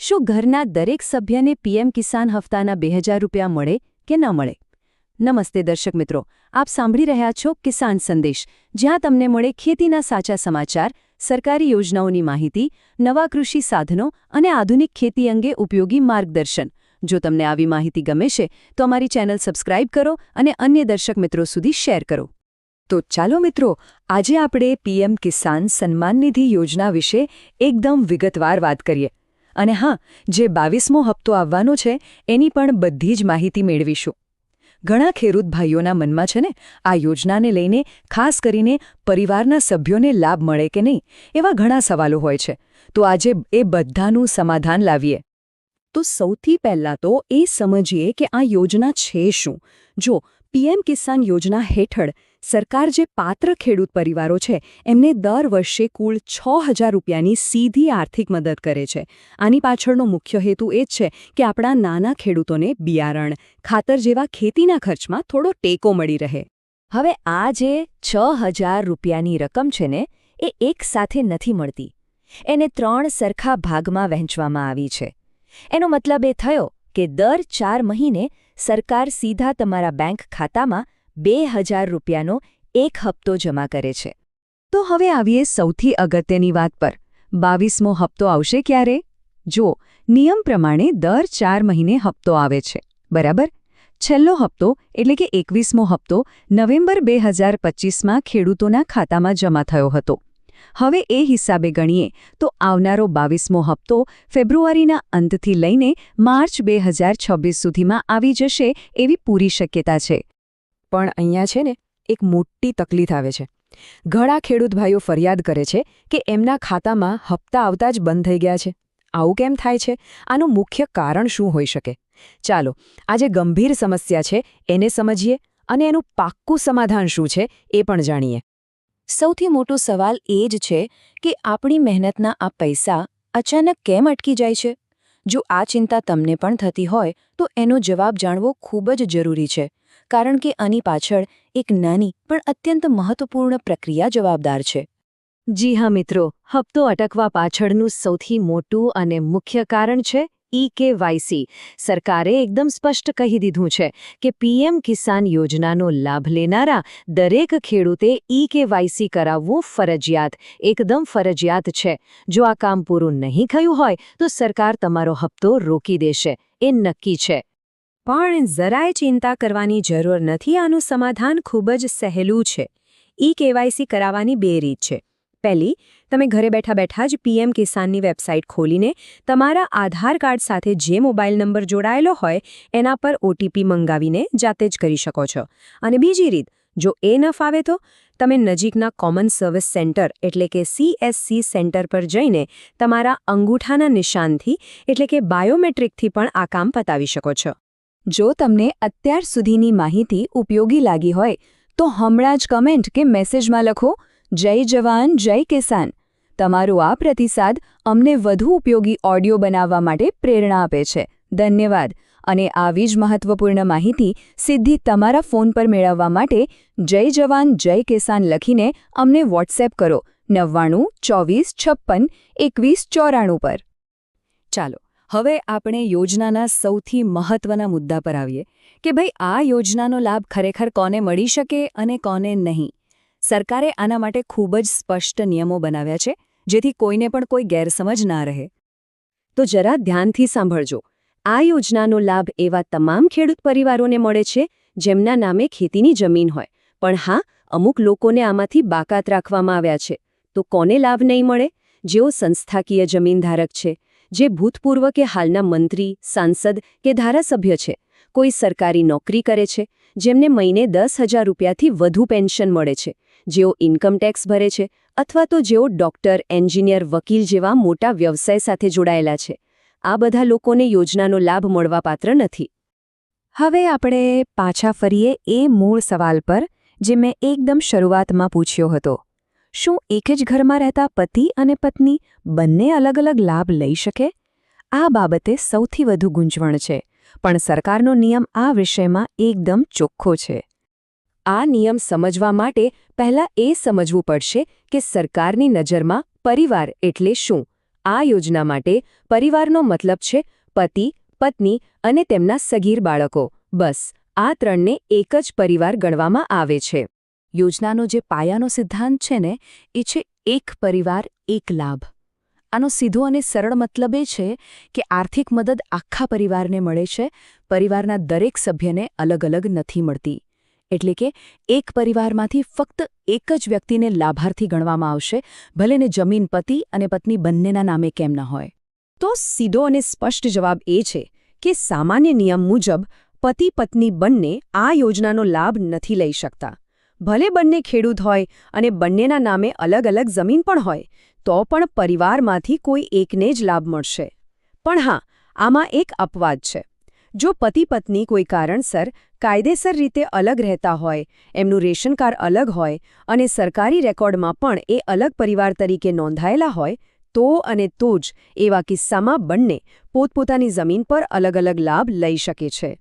શું ઘરના દરેક સભ્યને પીએમ કિસાન હપ્તાના 2000 રૂપિયા મળે કે ન મળે? નમસ્તે દર્શક મિત્રો, આપ સાંભળી રહ્યા છો કિસાન સંદેશ, જ્યાં તમને મળે ખેતીના સાચા સમાચાર, સરકારી યોજનાઓની માહિતી, નવા કૃષિ સાધનો અને આધુનિક ખેતી અંગે ઉપયોગી માર્ગદર્શન. જો તમને આવી માહિતી ગમે છે તો અમારી ચેનલ સબસ્ક્રાઇબ કરો અને અન્ય દર્શક મિત્રો સુધી શેર કરો. તો ચાલો મિત્રો, આજે આપણે પીએમ કિસાન સન્માન નિધિ યોજના વિશે એકદમ વિગતવાર વાત કરીએ. અને હા, જે 22મો હપ્તો આવવાનો છે એની પણ બધી જ માહિતી મેળવીશું. ઘણા ખેડૂત ભાઈઓના મનમાં છે ને, આ યોજનાને લઈને ખાસ કરીને પરિવારના સભ્યોને લાભ મળે કે નહીં, એવા ઘણા સવાલો હોય છે. તો આજે એ બધાનું સમાધાન લાવીએ. તો સૌથી પહેલાં તો એ સમજીએ કે આ યોજના છે શું. જો પીએમ કિસાન યોજના હેઠળ સરકાર જે પાત્ર ખેડૂત પરિવારો છે એમને દર વર્ષે કુલ 6000 રૂપિયાની સીધી આર્થિક મદદ કરે છે. આની પાછળનો મુખ્ય હેતુ એ જ છે કે આપણા નાના ખેડૂતોને બિયારણ, ખાતર જેવા ખેતીના ખર્ચમાં થોડો ટેકો મળી રહે. હવે આ જે 6000 રૂપિયાની રકમ છે ને, એ એક સાથે નથી મળતી. એને 3 સરખા ભાગમાં વહેંચવામાં આવી છે. એનો મતલબ એ થયો કે દર 4 મહિને સરકાર સીધા તમારા બેંક ખાતામાં 2000 રૂપિયાનો એક હપ્તો જમા કરે છે. તો હવે આવીએ સૌથી અગત્યની વાત પર. 22મો હપ્તો આવશે ક્યારે? જો નિયમ પ્રમાણે દર 4 મહિને હપ્તો આવે છે, બરાબર? છેલ્લો હપ્તો એટલે કે 21મો હપ્તો નવેમ્બર 2025માં ખેડૂતોના ખાતામાં જમા થયો હતો. હવે એ હિસાબે ગણીએ તો આવનારો 22મો હપ્તો ફેબ્રુઆરીના અંતથી લઈને માર્ચ 2026 સુધીમાં આવી જશે એવી પૂરી શક્યતા છે. પણ અહીંયા છે ને, એક મોટી તકલીફ આવે છે. ઘણા ખેડૂત ભાઈઓ ફરિયાદ કરે છે કે એમના ખાતામાં હપ્તા આવતા જ બંધ થઈ ગયા છે. આવું કેમ થાય છે? આનું મુખ્ય કારણ શું હોઈ શકે? ચાલો, આ જે ગંભીર સમસ્યા છે એને સમજીએ અને એનું પાક્કું સમાધાન શું છે એ પણ જાણીએ. સૌથી મોટો સવાલ એ જ છે કે આપણી મહેનતના આ પૈસા અચાનક કેમ અટકી જાય છે? જો આ ચિંતા તમને પણ થતી હોય તો એનો જવાબ જાણવો ખૂબ જ જરૂરી છે, કારણ કે આની પાછળ એક નાની પણ અત્યંત મહત્વપૂર્ણ પ્રક્રિયા જવાબદાર છે. જી હા મિત્રો, હપ્તો અટકવા પાછળનું સૌથી મોટું અને મુખ્ય કારણ છે ઈ-કેવાયસી. સરકારે એકદમ સ્પષ્ટ કહી દીધું છે કે પીએમ કિસાન યોજનાનો લાભ લેનારા દરેક ખેડૂતે ઈ-કેવાયસી કરાવવું ફરજિયાત, એકદમ ફરજિયાત છે. જો આ કામ પૂરું નહીં થયું હોય તો સરકાર તમારો હપ્તો રોકી દેશે, એ નક્કી છે. પણ જરાય ચિંતા કરવાની જરૂર નથી. આનું સમાધાન ખૂબ જ સહેલું છે. ઈ-કેવાયસી કરાવવાની 2 રીત છે. પહેલી, તમે ઘરે બેઠા બેઠા જ પીએમ કિસાનની વેબસાઇટ ખોલીને તમારા આધાર કાર્ડ સાથે જે મોબાઈલ નંબર જોડાયેલો હોય એના પર ઓટીપી મંગાવીને જાતે જ કરી શકો છો. અને બીજી રીત, જો એ ન ફાવે તો તમે નજીકના કોમન સર્વિસ સેન્ટર એટલે કે CSC સેન્ટર પર જઈને તમારા અંગૂઠાના નિશાનથી એટલે કે બાયોમેટ્રિકથી પણ આ કામ પતાવી શકો છો. જો તમને અત્યાર સુધીની માહિતી ઉપયોગી લાગી હોય તો હમણાં જ કમેન્ટ કે મેસેજમાં લખો, જય જવાન જય કિસાન. તમારો આ પ્રતિસાદ અમને વધુ ઉપયોગી ઓડિયો બનાવવા માટે પ્રેરણા આપે છે. ધન્યવાદ. અને આવી જ મહત્વપૂર્ણ માહિતી સીધી તમારા ફોન પર મેળવવા માટે જય જવાન જય કિસાન લખીને અમને વોટ્સએપ કરો 99 24 56 21 94 પર. ચાલો, હવે આપણે યોજનાના સૌથી મહત્વના મુદ્દા પર આવીએ કે ભાઈ, આ યોજનાનો લાભ ખરેખર કોને મળી શકે અને કોને નહીં. સરકારે આના માટે ખૂબ જ સ્પષ્ટ નિયમો બનાવ્યા છે, જેથી કોઈને પણ કોઈ ગેરસમજ ના રહે. તો જરા ધ્યાનથી સાંભળજો. આ યોજનાનો લાભ એવા તમામ ખેડૂત પરિવારોને મળે છે જેમના નામે ખેતીની જમીન હોય. પણ હા, અમુક લોકોને આમાંથી બાકાત રાખવામાં આવ્યા છે. તો કોને લાભ નહીં મળે? જેઓ સંસ્થાકીય જમીનધારક છે, જે ભૂતપૂર્વ કે હાલના મંત્રી, સાંસદ કે ધારાસભ્ય છે, કોઈ સરકારી નોકરી કરે છે, જેમને મહિને 10,000 રૂપિયાથી વધુ પેન્શન મળે છે, જેઓ ઇન્કમટેક્સ ભરે છે, અથવા તો જેઓ ડોક્ટર, એન્જિનિયર, વકીલ જેવા મોટા વ્યવસાય સાથે જોડાયેલા છે. આ બધા લોકોને યોજનાનો લાભ મળવાપાત્ર નથી. હવે આપણે પાછા ફરીએ એ મૂળ સવાલ પર જે મેં એકદમ શરૂઆતમાં પૂછ્યો હતો. શું એક જ ઘરમાં રહેતા પતિ અને પત્ની બંને અલગ અલગ લાભ લઈ શકે? આ બાબતે સૌથી વધુ ગૂંચવણ છે, પણ સરકારનો નિયમ આ વિષયમાં એકદમ ચોખ્ખો છે. આ નિયમ સમજવા માટે પહેલાં એ સમજવું પડશે કે સરકારની નજરમાં પરિવાર એટલે શું આ યોજના માટે પરિવારનો મતલબ છે પતિ, પત્ની અને તેમના સગીર બાળકો. બસ આ ત્રણને એક જ પરિવાર ગણવામાં આવે છે. યોજનાનો જે પાયાનો સિદ્ધાંત છે ને એ છે એક પરિવાર એક લાભ. આનો સીધો અને સરળ મતલબ એ છે કે આર્થિક મદદ આખા પરિવારને મળે છે, પરિવારના દરેક સભ્યને અલગ અલગ નથી મળતી. એટલે કે એક પરિવારમાંથી ફક્ત એક જ વ્યક્તિને લાભાર્થી ગણવામાં આવશે, ભલે ને જમીન પતિ અને પત્ની બંનેના નામે કેમ ન હોય. તો સીધો અને સ્પષ્ટ જવાબ એ છે કે સામાન્ય નિયમ મુજબ પતિ પત્ની બંને આ યોજનાનો લાભ નથી લઈ શકતા. ભલે બંને ખેડૂત હોય અને બંનેના નામે અલગ અલગ જમીન પણ હોય, તો પણ પરિવારમાંથી કોઈ એકને જ લાભ મળશે. પણ હા, આમાં એક અપવાદ છે. જો પતિ પત્ની કોઈ કારણસર કાયદેસર રીતે અલગ રહેતા હોય, એમનું રેશન કાર્ડ અલગ હોય અને સરકારી રેકોર્ડમાં પણ એ અલગ પરિવાર તરીકે નોંધાયેલા હોય, તો અને તો જ એવા કિસ્સામાં બંને પોતપોતાની જમીન પર અલગ અલગ લાભ લઈ શકે છે.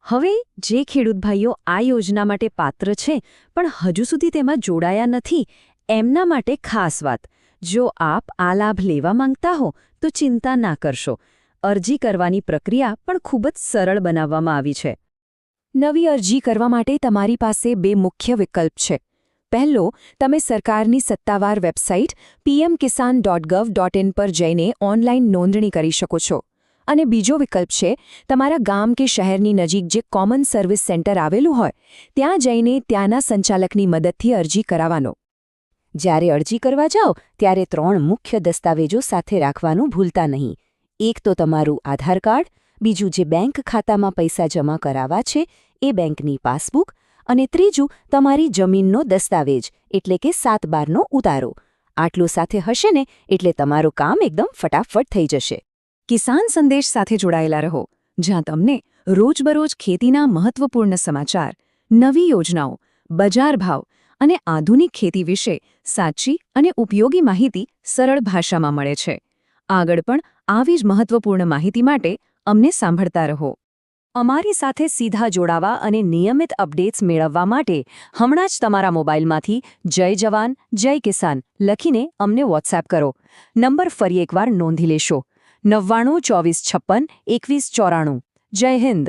હવે જે ખેડૂત ભાઈઓ આ યોજના માટે પાત્ર છે પણ હજુ સુધી તેમાં જોડાયા નથી, એમના માટે ખાસ વાત. જો આપ આ લાભ લેવા માંગતા હો તો ચિંતા ના કરશો. અરજી કરવાની પ્રક્રિયા પણ ખૂબ જ સરળ બનાવવામાં આવી છે. નવી અરજી કરવા માટે તમારી પાસે બે મુખ્ય વિકલ્પ છે. પહેલો, તમે સરકારની સત્તાવાર વેબસાઇટ pmkisan.gov.in પર જઈને ઓનલાઈન નોંધણી કરી શકો છો. અને બીજો વિકલ્પ છે તમારા ગામ કે શહેરની નજીક જે કોમન સર્વિસ સેન્ટર આવેલું હોય, ત્યાં જઈને ત્યાંના સંચાલકની મદદથી અરજી કરાવવાનો. જ્યારે અરજી કરવા જાઓ ત્યારે 3 મુખ્ય દસ્તાવેજો સાથે રાખવાનું ભૂલતા નહીં. એક તો તમારું આધાર કાર્ડ, બીજું જે બેંક ખાતામાં પૈસા જમા કરાવવા છે એ બેંકની પાસબુક, અને ત્રીજું તમારી જમીનનો દસ્તાવેજ એટલે કે 7/12નો ઉતારો. આટલું સાથે હશે ને એટલે તમારું કામ એકદમ ફટાફટ થઈ જશે. કિસાન સંદેશ સાથે જોડાયેલા રહો, જ્યાં તમને રોજબરોજ ખેતીના મહત્વપૂર્ણ સમાચાર, નવી યોજનાઓ, બજાર ભાવ અને આધુનિક ખેતી વિશે સાચી અને ઉપયોગી માહિતી સરળ ભાષામાં મળે છે. આગળ પણ આવી જ મહત્વપૂર્ણ માહિતી માટે અમને સાંભળતા રહો. અમારી સાથે સીધા જોડાવા અને નિયમિત અપડેટ્સ મેળવવા માટે હમણાં જ તમારા મોબાઈલમાંથી જય જવાન, જય કિસાન લખીને અમને વોટ્સએપ કરો. નંબર ફરી એકવાર નોંધી લેશો: 9924562194. જય હિન્દ.